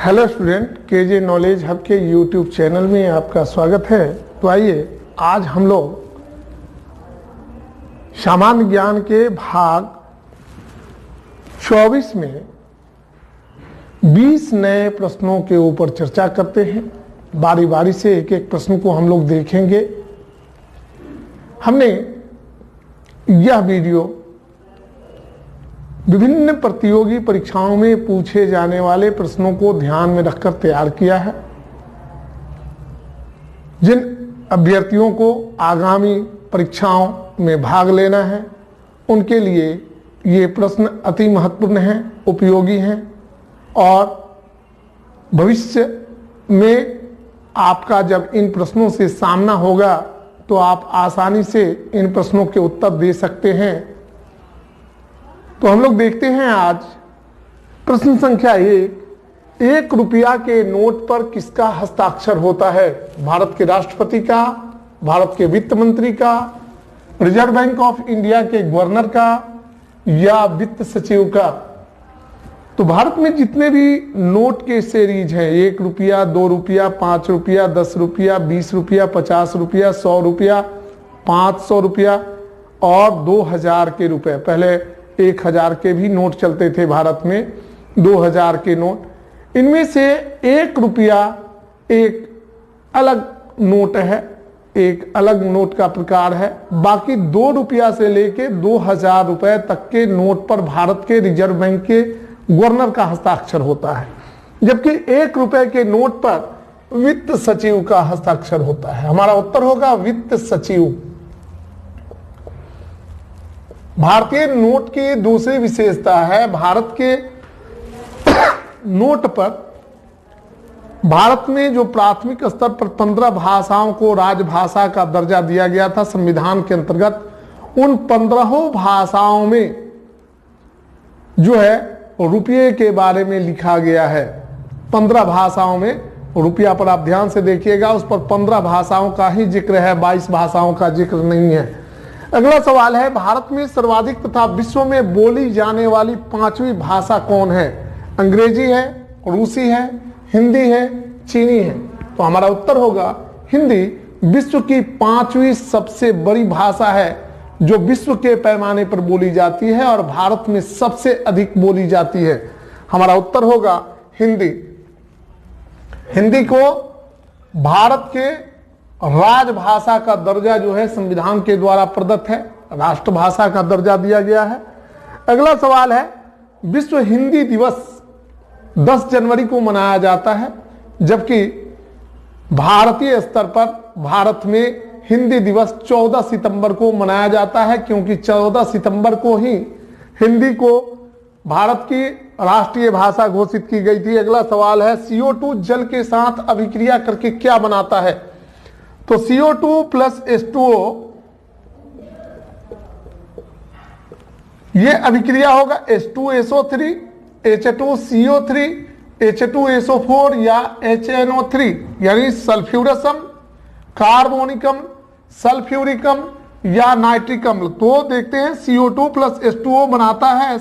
Hello student, KJ knowledge hub के YouTube channel में आपका स्वागत है। तो आइए आज हम लोग सामान्य ज्ञान के भाग 24 में 20 नए प्रश्नों के ऊपर चर्चा करते हैं। बारी बारी से एक एक प्रश्न को हम लोग देखेंगे। हमने यह वीडियो विभिन्न प्रतियोगी परीक्षाओं में पूछे जाने वाले प्रश्नों को ध्यान में रखकर तैयार किया है। जिन अभ्यर्थियों को आगामी परीक्षाओं में भाग लेना है उनके लिए ये प्रश्न अति महत्वपूर्ण हैं, उपयोगी हैं और भविष्य में आपका जब इन प्रश्नों से सामना होगा तो आप आसानी से इन प्रश्नों के उत्तर दे सकते हैं। तो हम लोग देखते हैं आज प्रश्न संख्या 1 रुपया के नोट पर किसका हस्ताक्षर होता है? भारत के राष्ट्रपति का, भारत के वित्त मंत्री का, रिजर्व बैंक ऑफ इंडिया के गवर्नर का या वित्त सचिव का? तो भारत में जितने भी नोट के सीरीज हैं 1 रुपया, 2 रुपया, 5 रुपया, 10 रुपया, 20 रुपया, 50 रुपया, 100 रुपया, 500 रुपया और 2000 के रुपए, पहले 1000 के भी नोट चलते थे भारत में, 2000 के नोट, इनमें से 1 रुपया एक अलग नोट है, एक अलग नोट का प्रकार है। बाकी 2 रुपया से लेके 2000 रुपए तक के नोट पर भारत के रिजर्व बैंक के गवर्नर का हस्ताक्षर होता है, जबकि 1 रुपए के नोट पर वित्त सचिव का हस्ताक्षर होता है। हमारा उत्तर होगा वित्त सचिव। भारतीय नोट की दूसरी विशेषता है, भारत के नोट पर भारत में जो प्राथमिक स्तर पर 15 भाषाओं को राजभाषा का दर्जा दिया गया था संविधान के अंतर्गत, उन 15 भाषाओं में जो है रुपये के बारे में लिखा गया है। 15 भाषाओं में रुपया पर आप ध्यान से देखिएगा, उस पर 15 भाषाओं का ही जिक्र है, 22 भाषाओं का जिक्र नहीं है। अगला सवाल है, भारत में सर्वाधिक तथा विश्व में बोली जाने वाली 5वीं भाषा कौन है? अंग्रेजी है, रूसी है, हिंदी है, चीनी है? तो हमारा उत्तर होगा हिंदी विश्व की 5वीं सबसे बड़ी भाषा है जो विश्व के पैमाने पर बोली जाती है और भारत में सबसे अधिक बोली जाती है। हमारा उत्तर होगा हिंदी। हिंदी को भारत के राजभाषा का दर्जा जो है संविधान के द्वारा प्रदत्त है, राष्ट्रभाषा का दर्जा दिया गया है। अगला सवाल है, विश्व हिंदी दिवस 10 जनवरी को मनाया जाता है, जबकि भारतीय स्तर पर भारत में हिंदी दिवस 14 सितंबर को मनाया जाता है, क्योंकि 14 सितंबर को ही हिंदी को भारत की राष्ट्रीय भाषा घोषित की गई थी। अगला सवाल है, CO2 जल के साथ अभिक्रिया करके क्या बनाता है? तो CO2 प्लस H2O, यह अभिक्रिया होगा H2SO3, H2CO3, H2SO4 या HNO3, यानी सल्फ्यूरसम, कार्बोनिकम, सल्फ्यूरिकम या नाइट्रिक अम्ल। तो देखते हैं CO2 प्लस H2O बनाता है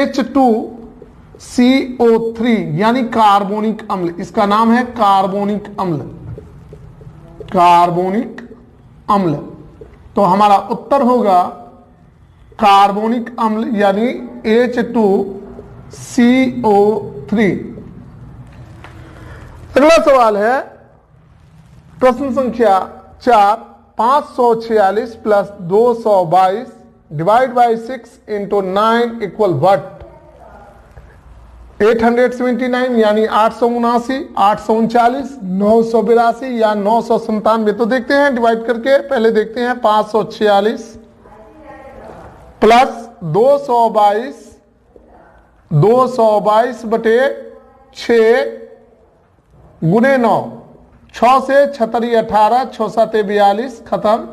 H2CO3 यानी कार्बोनिक अम्ल। इसका नाम है कार्बोनिक अम्ल, कार्बोनिक अम्ल। तो हमारा उत्तर होगा कार्बोनिक अम्ल यानी H2CO3। अगला सवाल है प्रश्न संख्या 4, 546 plus 222 divide by 6 into 9 equal what? 879 यानी 879, 839, 982 या 997? तो देखते हैं डिवाइड करके। पहले देखते हैं 546 प्लस 222 बटे 6 गुने 9, 6 से 6 18, 6 7 42, खत्म।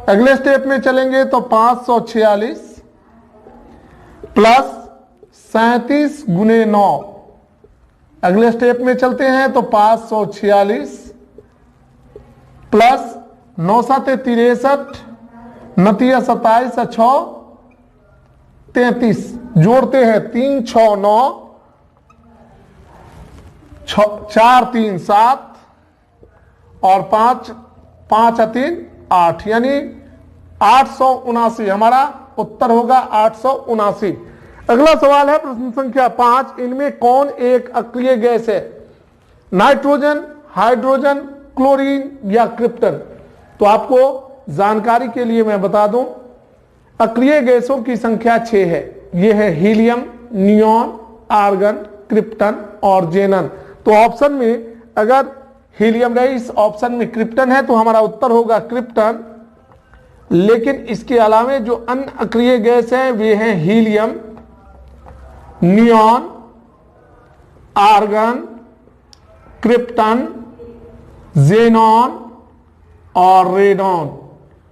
अगले स्टेप में चलेंगे तो 546 प्लस 37 गुने 9। अगले स्टेप में चलते हैं तो 546 प्लस 9 7 63, 9 27, 6 33, जोड़ते हैं 3 6 9 4 3 7 और 5 5 3 8 यानी 879 हमारा उत्तर होगा 879। अगला सवाल है प्रश्न संख्या 5, इनमें कौन एक अक्रिय गैस है? नाइट्रोजन, हाइड्रोजन, क्लोरीन या क्रिप्टन? तो आपको जानकारी के लिए मैं बता दूं, अक्रिय गैसों की संख्या 6 है। यह है हीलियम, नियॉन, आर्गन, क्रिप्टन और जेनन। तो ऑप्शन में अगर हीलियम रहे, इस ऑप्शन में क्रिप्टन है तो हमारा उत्तर होगा क्रिप्टन। लेकिन इसके अलावा जो अन्य अक्रिय गैस है वे हैं helium, neon, argon, krypton, xenon और रेडॉन।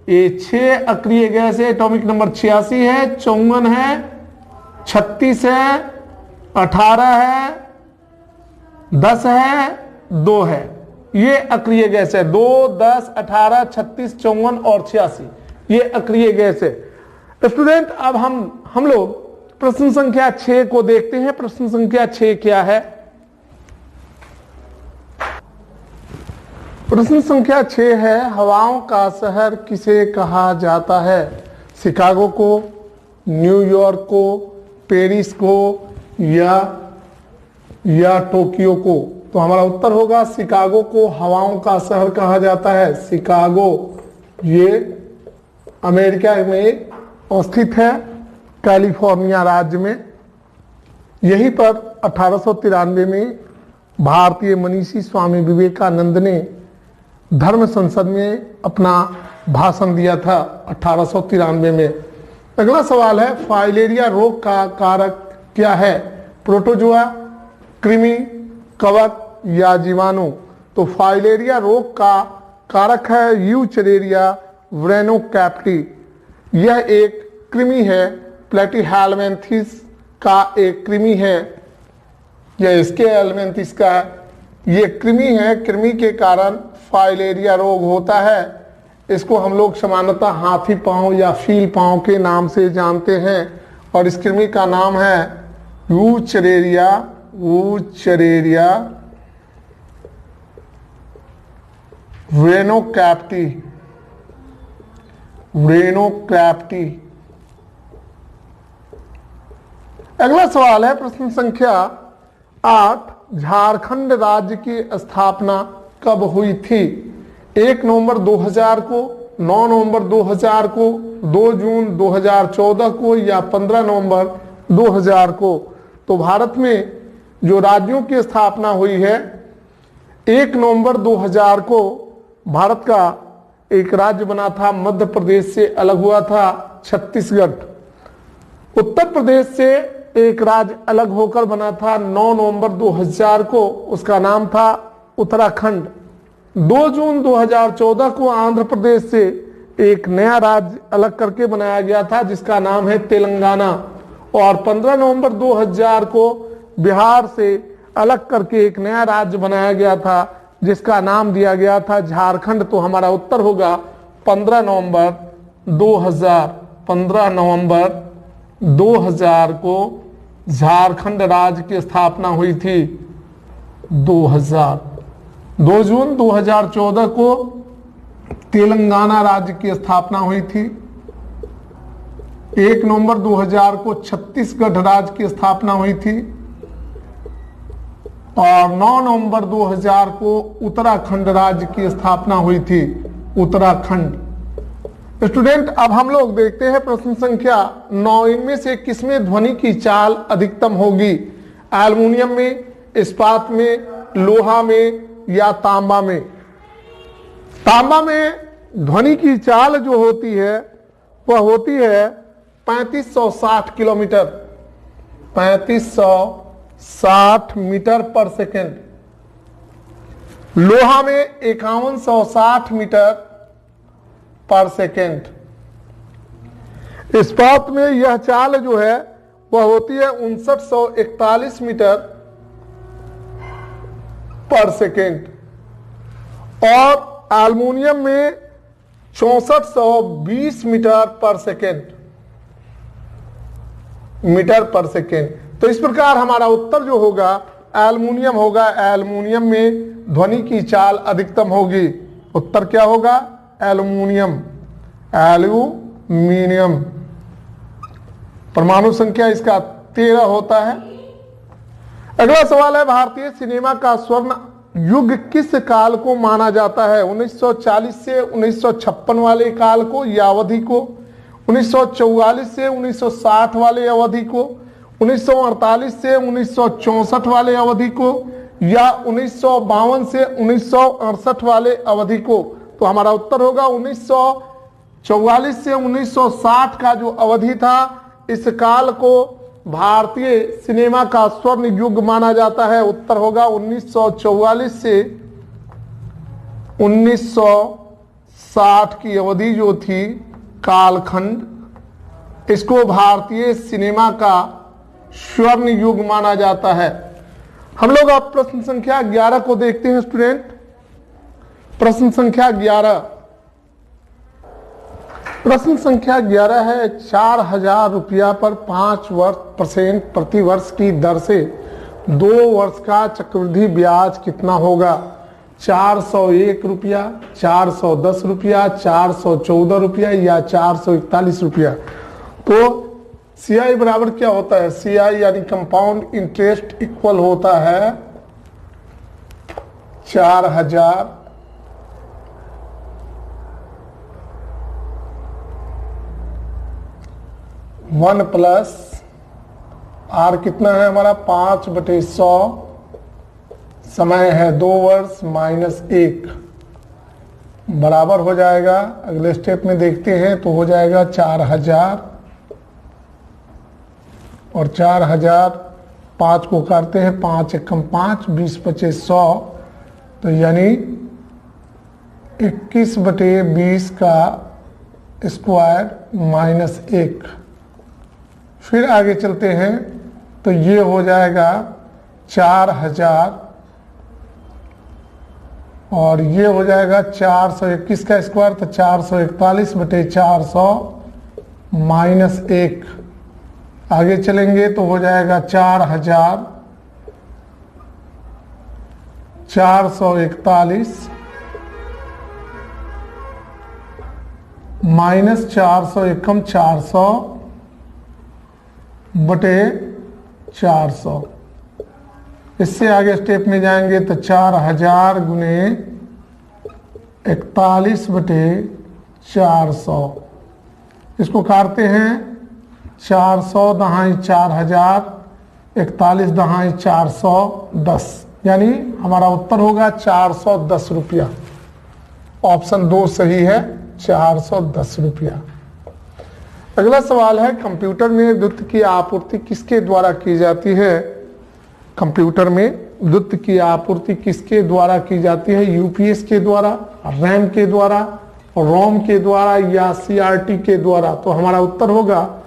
ये 6 अक्रिय गैस है। एटॉमिक नंबर 86 है, 54 है, 36 है, 18 है, 10 है, 2 है। ये अक्रिय गैस है। 2, 10, 18, 36, 54 और 86 ये अक्रिय गैस है। स्टूडेंट, अब हम लोग प्रश्न संख्या 6 को देखते हैं। प्रश्न संख्या 6 क्या है? प्रश्न संख्या 6 है, हवाओं का शहर किसे कहा जाता है? शिकागो को, न्यूयॉर्क को, पेरिस को या टोक्यो को? तो हमारा उत्तर होगा शिकागो को हवाओं का शहर कहा जाता है। शिकागो ये अमेरिका में स्थित है, कैलिफोर्निया राज्य में। यहीं पर 1893 में भारतीय मनीषी स्वामी विवेकानंद ने धर्म संसद में अपना भाषण दिया था 1893 में। अगला सवाल है, फाइलेरिया रोग का कारक क्या है? प्रोटोजोआ, कृमि, कवक या जीवाणु? तो फाइलेरिया रोग का कारक है यूचरेरिया व्रेनोकैप्टी। यह एक कृमि है, प्लेटीहेलमिन्थेस का एक कृमि है। यह इसके एलमिन्थेस का ये कृमि है। कृमि के कारण फाइलेरिया रोग होता है। इसको हम लोग सामान्यतः हाथी पांव या फील पांव के नाम से जानते हैं और इस कृमि का नाम है यूचरेरिया व्रेनोकैप्टी। अगला सवाल है प्रश्न संख्या 8, झारखंड राज्य की स्थापना कब हुई थी? 1 नवंबर 2000 को, 9 नवंबर 2000 को, 2 जून 2014 को या 15 नवंबर 2000 को? तो भारत में जो राज्यों की स्थापना हुई है 1 नवंबर 2000 को भारत का एक राज्य बना था, मध्य प्रदेश से अलग हुआ था छत्तीसगढ़। उत्तर प्रदेश से एक राज्य अलग होकर बना था 9 नवंबर 2000 को, उसका नाम था उत्तराखंड। 2 जून 2014 को आंध्र प्रदेश से एक नया राज्य अलग करके बनाया गया था जिसका नाम है तेलंगाना। और 15 नवंबर 2000 को बिहार से अलग करके एक नया राज्य बनाया गया था जिसका नाम दिया गया था झारखंड। तो हमारा उत्तर होगा 15 नवंबर 2000। 15 नवंबर 2000 को झारखंड राज्य की स्थापना हुई थी। 2 जून 2014 को तेलंगाना राज्य की स्थापना हुई थी। 1 नवंबर 2000 को छत्तीसगढ़ राज्य की स्थापना हुई थी और 9 नवंबर 2000 को उत्तराखंड राज्य की स्थापना हुई थी। उत्तराखंड। स्टूडेंट, अब हम लोग देखते हैं प्रश्न संख्या 9, इनमें से किसमें ध्वनि की चाल अधिकतम होगी? एल्युमिनियम में, इस्पात में, लोहा में या तांबा में? तांबा में ध्वनि की चाल जो होती है वह होती है 3560 किलोमीटर, 3560 मीटर पर सेकेंड। लोहा में 5160 मीटर पर सेकेंड। इस्पात में यह चाल जो है वह होती है 5941 मीटर पर सेकेंड और एल्युमिनियम में 6420 मीटर पर सेकेंड। तो इस प्रकार हमारा उत्तर जो होगा एल्युमिनियम होगा, एल्युमिनियम में ध्वनि की चाल अधिकतम होगी। उत्तर क्या होगा? Aluminium, aluminium. परमाणु संख्या इसका 13 होता है। अगला सवाल है, भारतीय सिनेमा का स्वर्ण युग किस काल को माना जाता है? 1940 से 1956 वाले काल को या अवधि को, 1944 से 1960 वाले अवधि को, 1948 से 1964 वाले अवधि को, या 1952 से 1968 वाले अवधि को? तो हमारा उत्तर होगा 1944 से 1960 का जो अवधि था, इस काल को भारतीय सिनेमा का स्वर्ण युग माना जाता है। उत्तर होगा 1944 से 1960 की अवधि जो थी कालखंड, इसको भारतीय सिनेमा का स्वर्ण युग माना जाता है। हम लोग अब प्रश्न संख्या 11 को देखते हैं स्टूडेंट। प्रश्न संख्या 11, प्रश्न संख्या 11 है, 4000 रुपया पर 5% प्रति वर्ष की दर से 2 वर्ष का चक्रवृद्धि ब्याज कितना होगा? 401 रुपया, 410 रुपया, 414 रुपया या 441 रुपया? तो CI बराबर क्या होता है? CI यानी कंपाउंड इंटरेस्ट इक्वल होता है 4000 1 प्लस R कितना है हमारा? 5/100, समय है 2 वर्ष, माइनस 1 बराबर हो जाएगा। अगले स्टेप में देखते हैं तो हो जाएगा 4000 और 4000, 5 को काटते हैं, 5 एकम 5, 20/100, तो यानी 21/20 का स्क्वायर माइनस 1। फिर आगे चलते हैं तो ये हो जाएगा 4000 और ये हो जाएगा 421 का स्क्वायर, तो 441/400 माइनस 1। आगे चलेंगे तो हो जाएगा 4441 माइनस 400 एकम 400/400। इससे आगे स्टेप में जाएंगे तो 4000 गुने 41/400, इसको काटते हैं, 400 दहाई 4000, 41 दहाई 410, यानी हमारा उत्तर होगा 410 रुपया। ऑप्शन 2 सही है, 410 रुपया। अगला सवाल है, कंप्यूटर में विद्युत की आपूर्ति किसके द्वारा की जाती है? कंप्यूटर में विद्युत की आपूर्ति किसके द्वारा की जाती है? यूपीएस के द्वारा, रैम के द्वारा, रोम के द्वारा या सीआरटी के द्वारा? तो हमारा उत्तर होगा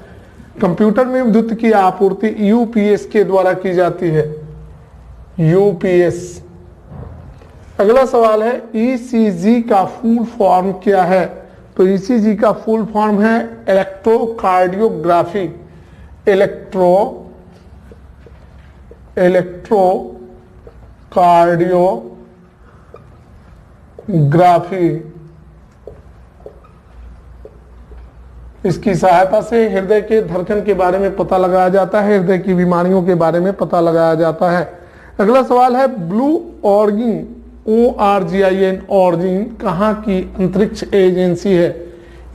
कंप्यूटर में विद्युत की आपूर्ति यूपीएस के द्वारा की जाती है, यूपीएस। अगला सवाल है, ईसीजी का फुल फॉर्म क्या है? तो ईसीजी का फुल फॉर्म है इलेक्ट्रोकार्डियोग्राफी, इलेक्ट्रोकार्डियोग्राफी। इसकी सहायता से हृदय के धड़कन के बारे में पता लगाया जाता है, हृदय की बीमारियों के बारे में पता लगाया जाता है। अगला सवाल है, ब्लू ऑर्जिन, ORGIN ऑर्जिन कहाँ की अंतरिक्ष एजेंसी है?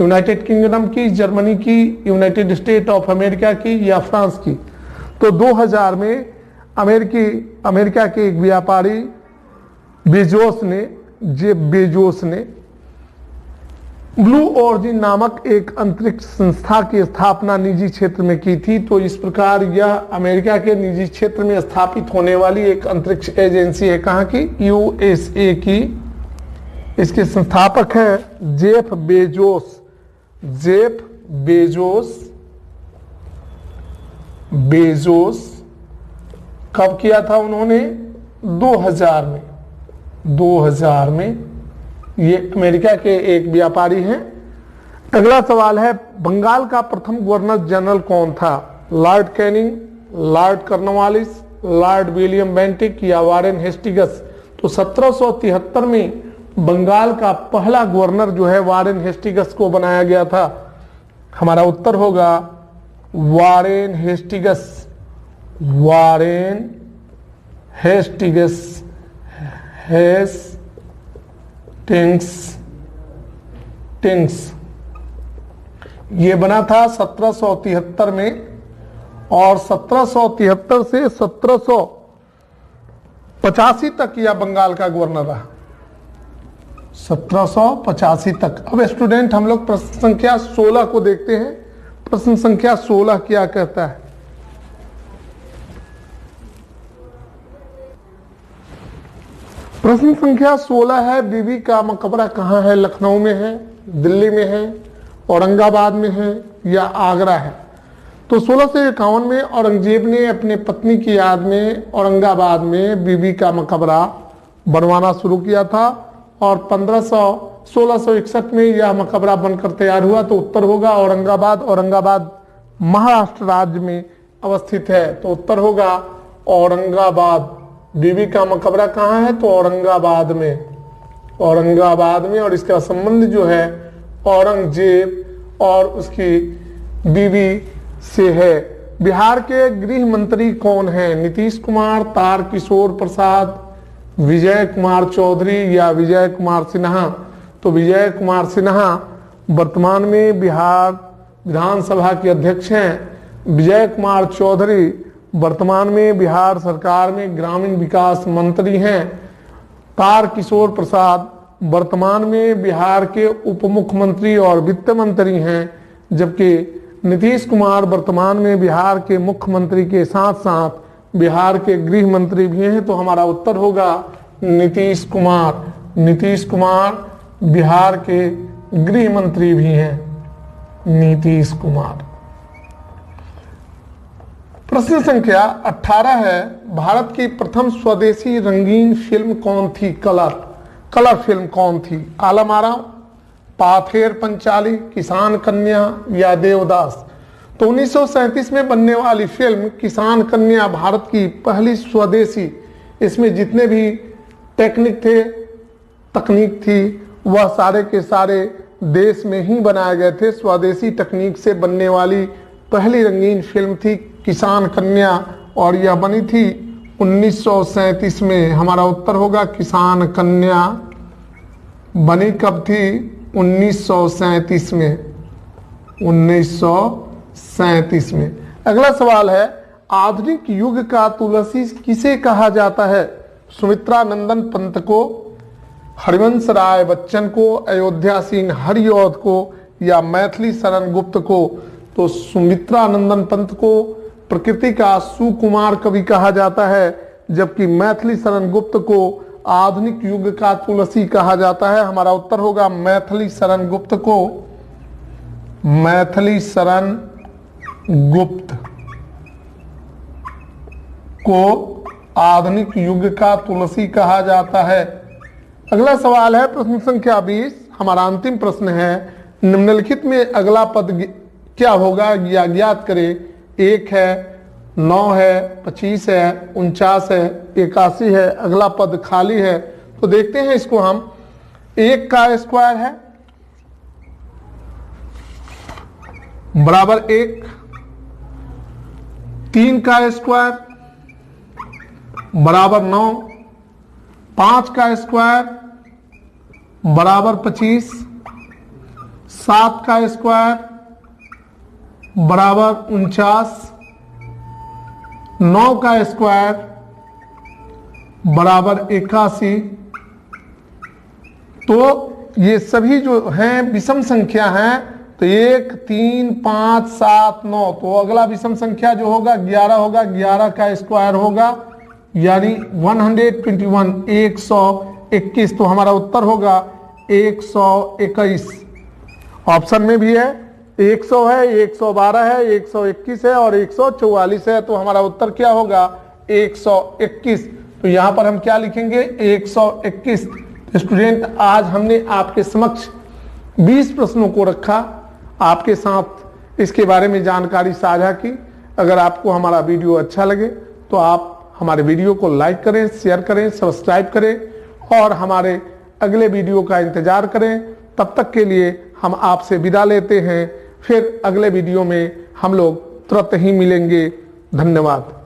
यूनाइटेड किंगडम की, जर्मनी की, यूनाइटेड स्टेट ऑफ अमेरिका की या फ्रांस की? तो 2000 में अमेरिका के एक व्यापारी जेफ बेजोस ने ब्लू ऑर्जिन नामक एक अंतरिक्ष संस्था की स्थापना निजी क्षेत्र में की थी। तो इस प्रकार यह अमेरिका के निजी क्षेत्र में स्थापित होने वाली एक अंतरिक्ष एजेंसी है। कहाँ की? USA की। इसके संस्थापक है जेफ बेजोस। कब किया था उन्होंने? 2000 में। ये अमेरिका के एक व्यापारी हैं। अगला सवाल है, बंगाल का प्रथम गवर्नर जनरल कौन था? Lord Canning, Lord Cornwallis, Lord William Bentinck या वारेन हेस्टिंग्स? तो 1773 में बंगाल का पहला गवर्नर जो है वारेन हेस्टिंग्स को बनाया गया था। हमारा उत्तर होगा Warren Hastings. Warren Hastings, Hastings ये बना था 1773 में, और 1773 से 1785 तक यह बंगाल का गवर्नर रहा। 1785 तक। अब स्टूडेंट हम लोग प्रश्न संख्या 16 को देखते हैं। प्रश्न संख्या 16 क्या कहता है? प्रश्न संख्या 16 है, बीबी का मकबरा कहाँ है? लखनऊ में है, दिल्ली में है, औरंगाबाद में है या आगरा है? तो 1651 में औरंगजेब ने अपने पत्नी की याद में औरंगाबाद में बीबी का मकबरा बनवाना शुरू किया था, और 1661 में यह मकबरा बनकर तैयार हुआ। तो उत्तर होगा औरंगाबाद। औरंगाबाद महाराष्ट्र राज्य में अवस्थित है, तो उत्तर होगा औरंगाबाद। बीबी का मकबरा कहाँ है? तो औरंगाबाद में, औरंगाबाद में। और इसका संबंध जो है औरंगजेब और उसकी बीवी से है। बिहार के गृह मंत्री कौन है? नीतीश कुमार, तारकिशोर प्रसाद, विजय कुमार चौधरी या विजय कुमार सिन्हा? तो विजय कुमार सिन्हा वर्तमान में बिहार विधानसभा के अध्यक्ष हैं। विजय कुमार चौधरी वर्तमान में बिहार सरकार में ग्रामीण विकास मंत्री हैं। तारकिशोर प्रसाद वर्तमान में बिहार के उप मुख्यमंत्री और वित्त मंत्री हैं, जबकि नीतीश कुमार वर्तमान में बिहार के मुख्यमंत्री के साथ साथ बिहार के गृह मंत्री भी हैं। तो हमारा उत्तर होगा नीतीश कुमार। नीतीश कुमार बिहार के गृह मंत्री भी हैं, नीतीश कुमार। प्रश्न संख्या 18 है, भारत की प्रथम स्वदेशी रंगीन फिल्म कौन थी? कलर फिल्म कौन थी? आलम आरा, पाथेर पंचाली, किसान कन्या या देवदास? तो 1937 में बनने वाली फिल्म किसान कन्या भारत की पहली स्वदेशी, इसमें जितने भी तकनीक थी वह सारे के सारे देश में ही बनाए गए थे। स्वदेशी तकनीक से बनने वाली पहली रंगीन फिल्म थी किसान कन्या, और यह बनी थी 1937 में। हमारा उत्तर होगा किसान कन्या बनी कब थी? 1937 में, 1937 में। अगला सवाल है, आधुनिक युग का तुलसी किसे कहा जाता है? सुमित्रा नंदन पंत को, हरिवंश राय बच्चन को, अयोध्या सिंह हरिऔध को या मैथिली शरण गुप्त को? तो सुमित्रा नंदन पंत को प्रकृति का सुकुमार कवि कहा जाता है, जबकि मैथिली शरण गुप्त को आधुनिक युग का तुलसी कहा जाता है। हमारा उत्तर होगा मैथिली शरण गुप्त को, मैथिली शरण गुप्त को आधुनिक युग का तुलसी कहा जाता है। अगला सवाल है प्रश्न संख्या 20। हमारा अंतिम प्रश्न है, निम्नलिखित में अगला पद क्या होगा या ज्ञात करें? 1 है, 9 है, 25 है, 49 है, 81 है। अगला पद खाली है, तो देखते हैं इसको हम। 1 का स्क्वायर है बराबर 1, 3 का स्क्वायर बराबर 9, 5 का स्क्वायर बराबर 25, 7 का स्क्वायर बराबर 49, 9 का स्क्वायर बराबर 81। तो ये सभी जो हैं विषम संख्या हैं, तो 1, 3, 5, 7, 9। तो अगला विषम संख्या जो होगा 11 होगा, 11 का स्क्वायर होगा यानी 121, 121। तो हमारा उत्तर होगा 121। ऑप्शन में भी है 100 है, 112 है, 121 है और 144 है। तो हमारा उत्तर क्या होगा? 121। तो यहां पर हम क्या लिखेंगे? 121। स्टूडेंट, आज हमने आपके समक्ष 20 प्रश्नों को रखा, आपके साथ इसके बारे में जानकारी साझा की। अगर आपको हमारा वीडियो अच्छा लगे तो आप हमारे वीडियो को लाइक करें, शेयर करें, सब्सक्राइब करें और हमारे अगले वीडियो का इंतजार करें। तब तक के लिए हम आपसे विदा लेते हैं। फिर अगले वीडियो में हम लोग तुरंत ही मिलेंगे। धन्यवाद।